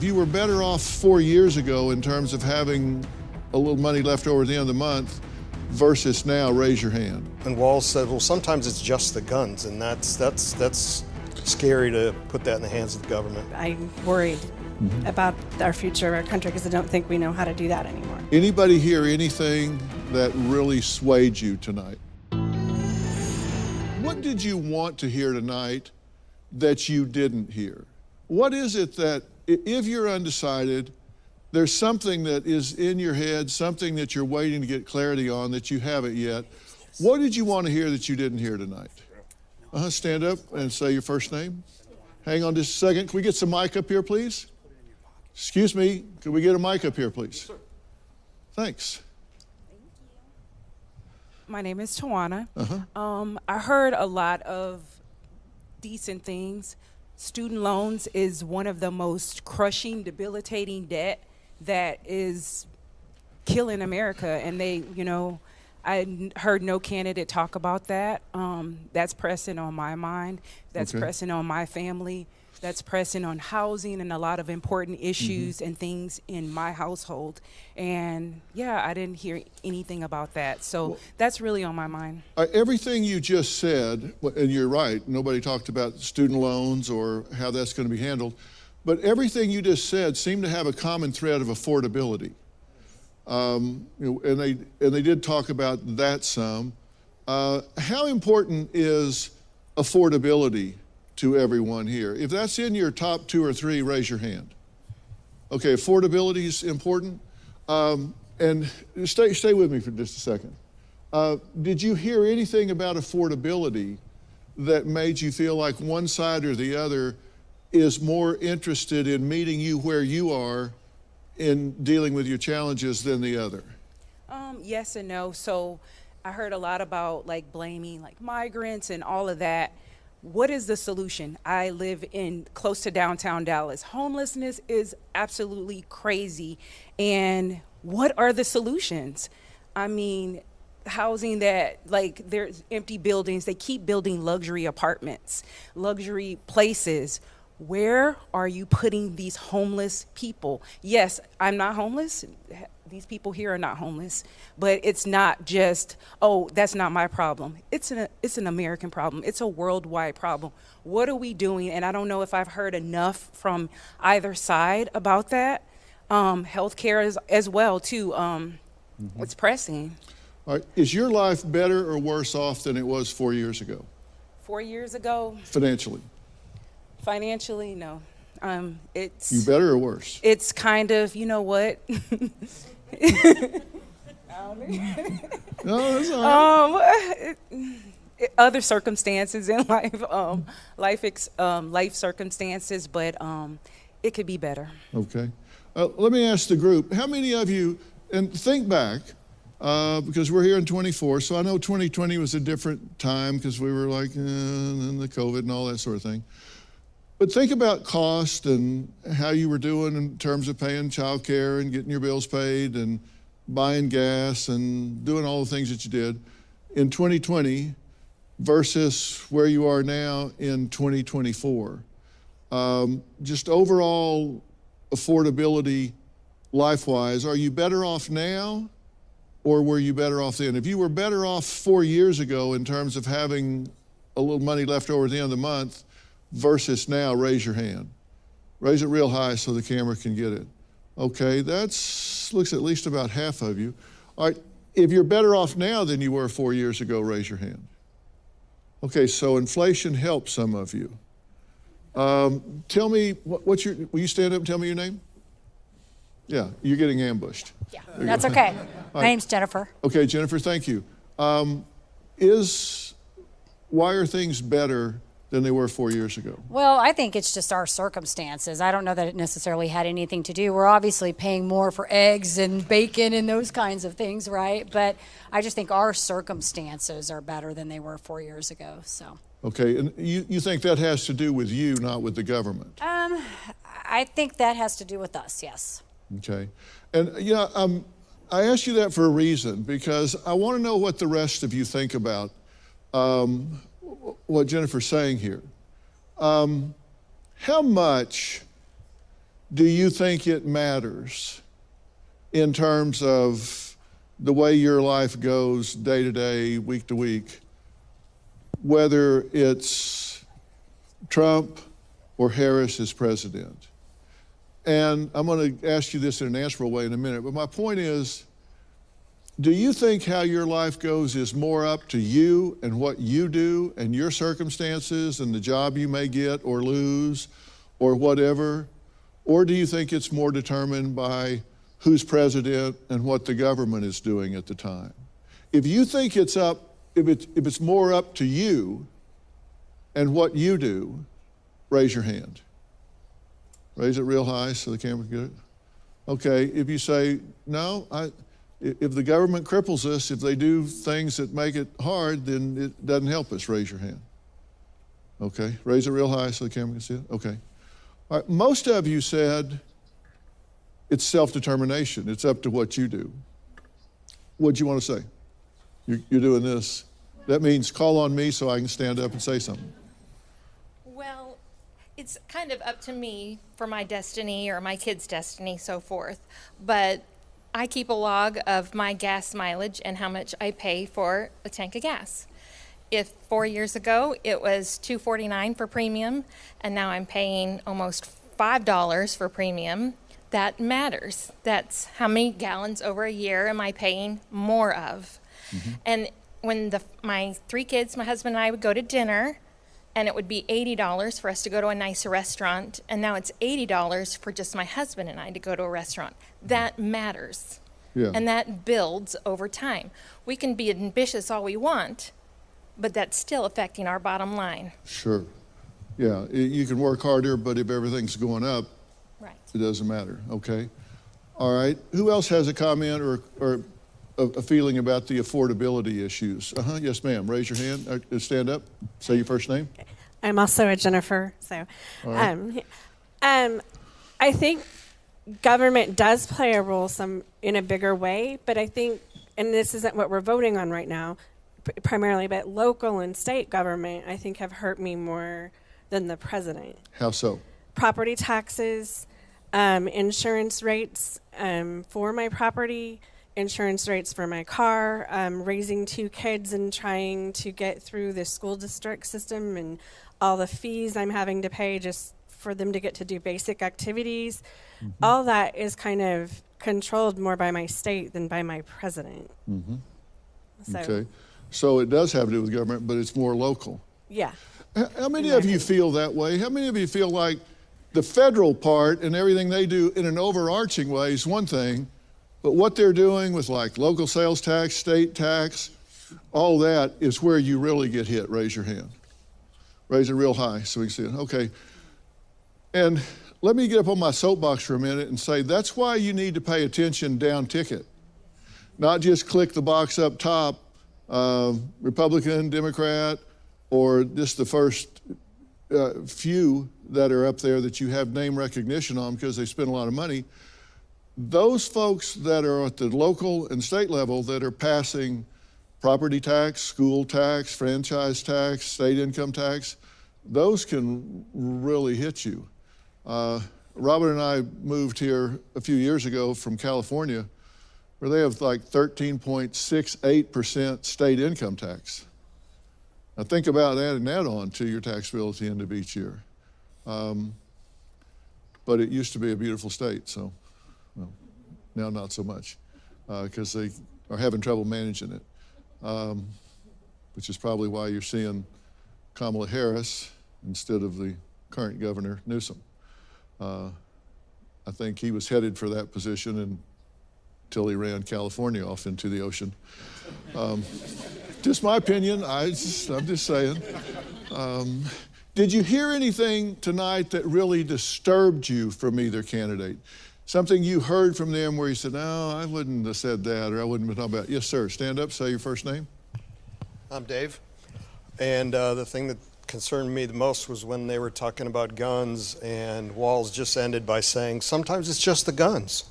you were better off 4 years ago in terms of having a little money left over at the end of the month versus now, raise your hand. And Walz said, well, sometimes it's just the guns, and that's scary to put that in the hands of the government. I'm worried about our future of our country because I don't think we know how to do that anymore. Anybody hear anything that really swayed you tonight? What did you want to hear tonight that you didn't hear? What is it that, if you're undecided, there's something that is in your head, something that you're waiting to get clarity on that you haven't yet? What did you want to hear that you didn't hear tonight? Stand up and say your first name. Hang on just a second. Can we get some mic up here, please? Excuse me, can we get a mic up here, please? Yes, thanks. My name is Tawana. I heard a lot of decent things. Student loans is one of the most crushing, debilitating debt that is killing America. And I heard no candidate talk about that. That's pressing on my mind. That's pressing on my family. That's pressing on housing and a lot of important issues and things in my household. And yeah, I didn't hear anything about that. So that's really on my mind. Everything you just said, and you're right, nobody talked about student loans or how that's going to be handled, but everything you just said seemed to have a common thread of affordability. And they did talk about that some. How important is affordability to everyone here? If that's in your top 2 or 3, raise your hand. Okay, affordability is important. And stay with me for just a second. Did you hear anything about affordability that made you feel like one side or the other is more interested in meeting you where you are in dealing with your challenges than the other? Yes and no. So I heard a lot about blaming migrants and all of that. What is the solution? I live close to downtown Dallas. Homelessness is absolutely crazy. And what are the solutions? I mean, housing that, there's empty buildings. They keep building luxury apartments, luxury places. Where are you putting these homeless people? Yes, I'm not homeless. These people here are not homeless, but it's not just, oh, that's not my problem. It's an American problem. It's a worldwide problem. What are we doing? And I don't know if I've heard enough from either side about that. Healthcare as well too. It's pressing. All right. Is your life better or worse off than it was 4 years ago? 4 years ago? Financially? Financially, no. It's. You better or worse? It's kind of, you know what? No, that's all right. Other circumstances in life, life circumstances, but it could be better. Okay. Let me ask the group, how many of you, and think back, because we're here in 24, so I know 2020 was a different time because we were and the COVID and all that sort of thing. But think about cost and how you were doing in terms of paying child care and getting your bills paid and buying gas and doing all the things that you did in 2020 versus where you are now in 2024. Just overall affordability life-wise, are you better off now or were you better off then? If you were better off 4 years ago in terms of having a little money left over at the end of the month versus now, raise your hand. Raise it real high so the camera can get it. Okay, looks at least about half of you. All right, if you're better off now than you were 4 years ago, raise your hand. Okay, so inflation helped some of you. Tell me, will you stand up and tell me your name? Yeah, you're getting ambushed. Yeah, that's okay. My name's Jennifer. Okay, Jennifer, thank you. Why are things better than they were 4 years ago? Well, I think it's just our circumstances. I don't know that it necessarily had anything to do. We're obviously paying more for eggs and bacon and those kinds of things, right? But I just think our circumstances are better than they were 4 years ago. So. Okay, and you think that has to do with you, not with the government? I think that has to do with us, yes. Okay, and I asked you that for a reason because I want to know what the rest of you think about what Jennifer's saying here. How much do you think it matters in terms of the way your life goes day to day, week to week, whether it's Trump or Harris as president? And I'm going to ask you this in an answerable way in a minute, but my point is, do you think how your life goes is more up to you and what you do and your circumstances and the job you may get or lose or whatever? Or do you think it's more determined by who's president and what the government is doing at the time? If you think it's more up to you and what you do, raise your hand. Raise it real high so the camera can get it. Okay, if you say, no, if the government cripples us, if they do things that make it hard, then it doesn't help us, raise your hand. Okay, raise it real high so the camera can see it. Okay. All right, most of you said it's self-determination. It's up to what you do. What'd you want to say? You're doing this. That means call on me so I can stand up and say something. Well, it's kind of up to me for my destiny or my kids' destiny, so forth. But I keep a log of my gas mileage and how much I pay for a tank of gas. If 4 years ago it was $2.49 for premium, and now I'm paying almost $5 for premium, that matters. That's how many gallons over a year am I paying more of. Mm-hmm. And when my 3 kids, my husband and I would go to dinner, and it would be $80 for us to go to a nicer restaurant, and now it's $80 for just my husband and I to go to a restaurant. That matters. Yeah. And that builds over time. We can be ambitious all we want, but that's still affecting our bottom line. Sure. Yeah, you can work harder, but if everything's going up, right, it doesn't matter. Okay. All right. Who else has a comment or a feeling about the affordability issues? Yes, ma'am. Raise your hand. Stand up. Say your first name. I'm also a Jennifer. So, right. I think government does play a role in a bigger way, but I think, and this isn't what we're voting on right now, primarily, but local and state government, I think, have hurt me more than the president. How so? Property taxes, insurance rates for my property, insurance rates for my car, raising 2 kids and trying to get through the school district system and all the fees I'm having to pay just for them to get to do basic activities. Mm-hmm. All that is kind of controlled more by my state than by my president. Mm-hmm. Okay. So it does have to do with government, but it's more local. Yeah. How many of you feel that way? How many of you feel like the federal part and everything they do in an overarching way is one thing, but what they're doing with like local sales tax, state tax, all that is where you really get hit? Raise your hand. Raise it real high so we can see it. Okay. And let me get up on my soapbox for a minute and say that's why you need to pay attention down ticket. Not just click the box up top, Republican, Democrat, or just the first few that are up there that you have name recognition on because they spend a lot of money. Those folks that are at the local and state level that are passing property tax, school tax, franchise tax, state income tax, those can really hit you. Robert and I moved here a few years ago from California, where they have like 13.68% state income tax. Now think about adding that on to your tax bill at the end of each year. But it used to be a beautiful state, so well, now not so much, because they are having trouble managing it, which is probably why you're seeing Kamala Harris instead of the current governor, Newsom. I think he was headed for that position until he ran California off into the ocean. Just my opinion, I'm just saying. Did you hear anything tonight that really disturbed you from either candidate? Something you heard from them where you said, no, I wouldn't have said that, or I wouldn't have been talking about it. Yes, sir, stand up, say your first name. I'm Dave. And the thing that concerned me the most was when they were talking about guns, and Walz just ended by saying, sometimes it's just the guns.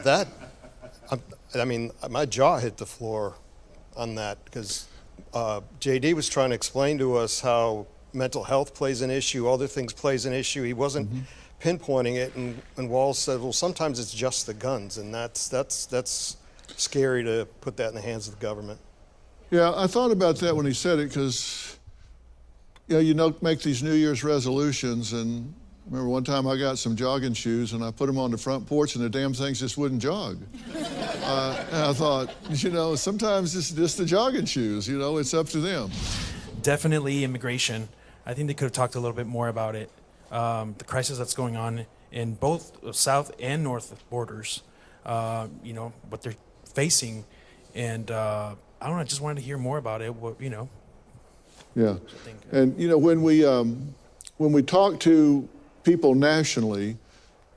That, I mean, my jaw hit the floor on that, because JD was trying to explain to us how mental health plays an issue, other things plays an issue. He wasn't pinpointing it, and Walz said, well, sometimes it's just the guns, and that's scary to put that in the hands of the government. Yeah, I thought about that when he said it, because make these New Year's resolutions, and remember one time I got some jogging shoes and I put them on the front porch and the damn things just wouldn't jog. And I thought, sometimes it's just the jogging shoes, it's up to them. Definitely immigration. I think they could have talked a little bit more about it. The crisis that's going on in both south and north borders, what they're facing. And I don't know, I just wanted to hear more about it. Yeah, and when we talk to people nationally,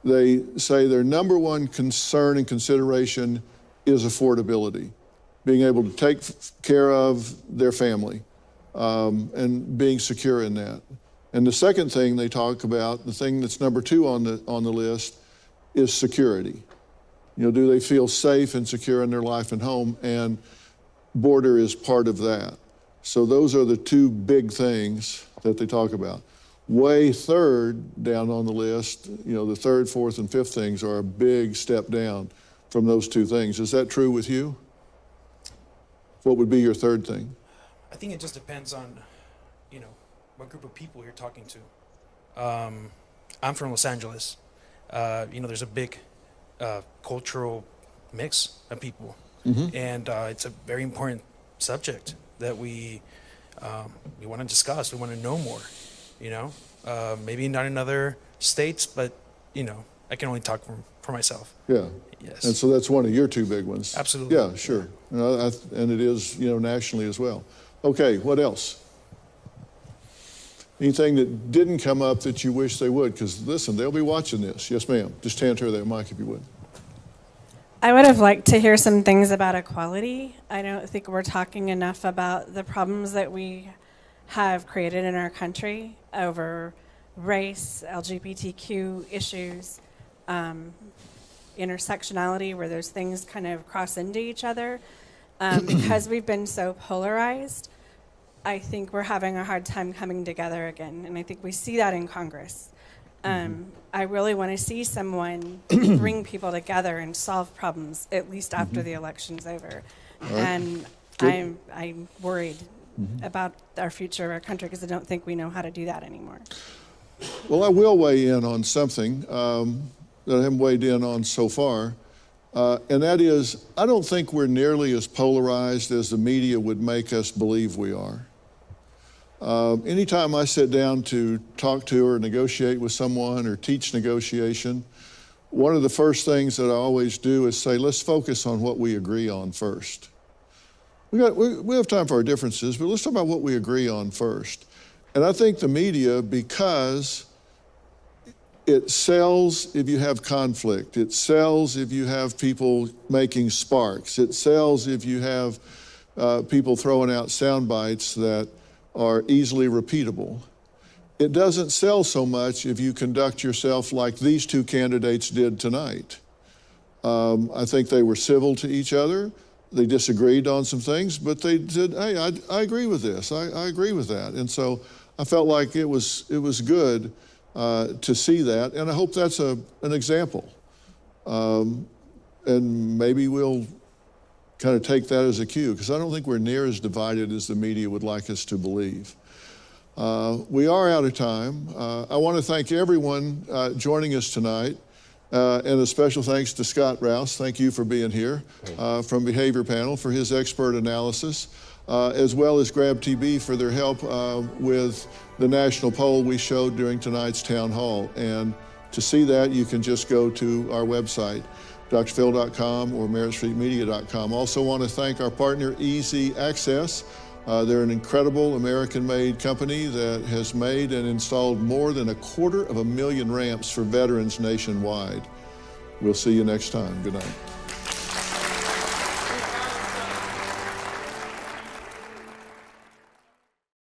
they say their number one concern and consideration is affordability, being able to take care of their family, and being secure in that. And the second thing they talk about, the thing that's number two on the list, is security. Do they feel safe and secure in their life and home? And border is part of that. So those are the two big things that they talk about. Way third down on the list, the third, fourth, and fifth things are a big step down from those two things. Is that true with you? What would be your third thing? I think it just depends on, what group of people you're talking to. I'm from Los Angeles. There's a big cultural mix of people. Mm-hmm. And it's a very important subject that we want to discuss. We want to know more, maybe not in other states, but, I can only talk for myself. Yeah. Yes. And so that's one of your two big ones. Absolutely. Yeah, sure. And it is, nationally as well. Okay, what else? Anything that didn't come up that you wish they would? Because listen, they'll be watching this. Yes, ma'am. Just hand her that mic if you would. I would have liked to hear some things about equality. I don't think we're talking enough about the problems that we have created in our country over race, LGBTQ issues, intersectionality, where those things kind of cross into each other. Because we've been so polarized, I think we're having a hard time coming together again, and I think we see that in Congress. I really want to see someone bring people together and solve problems, at least after the election's over. Right. And I'm worried about our future of our country, because I don't think we know how to do that anymore. Well, I will weigh in on something that I haven't weighed in on so far, and that is, I don't think we're nearly as polarized as the media would make us believe we are. Anytime I sit down to talk to or negotiate with someone or teach negotiation, one of the first things that I always do is say, let's focus on what we agree on first. We have time for our differences, but let's talk about what we agree on first. And I think the media, because it sells if you have conflict, it sells if you have people making sparks, it sells if you have people throwing out sound bites that are easily repeatable. It doesn't sell so much if you conduct yourself like these two candidates did tonight. I think they were civil to each other. They disagreed on some things, but they said, hey, I agree with this. I agree with that. And so I felt like it was good to see that, and I hope that's an example. And maybe we'll kind of take that as a cue, because I don't think we're near as divided as the media would like us to believe. We are out of time. I want to thank everyone joining us tonight, and a special thanks to Scott Rouse. Thank you for being here from Behavior Panel for his expert analysis, as well as GrabTV for their help with the national poll we showed during tonight's town hall. And to see that, you can just go to our website, drphil.com or meritstreetmedia.com. Also want to thank our partner, Easy Access. They're an incredible American-made company that has made and installed more than 250,000 ramps for veterans nationwide. We'll see you next time. Good night.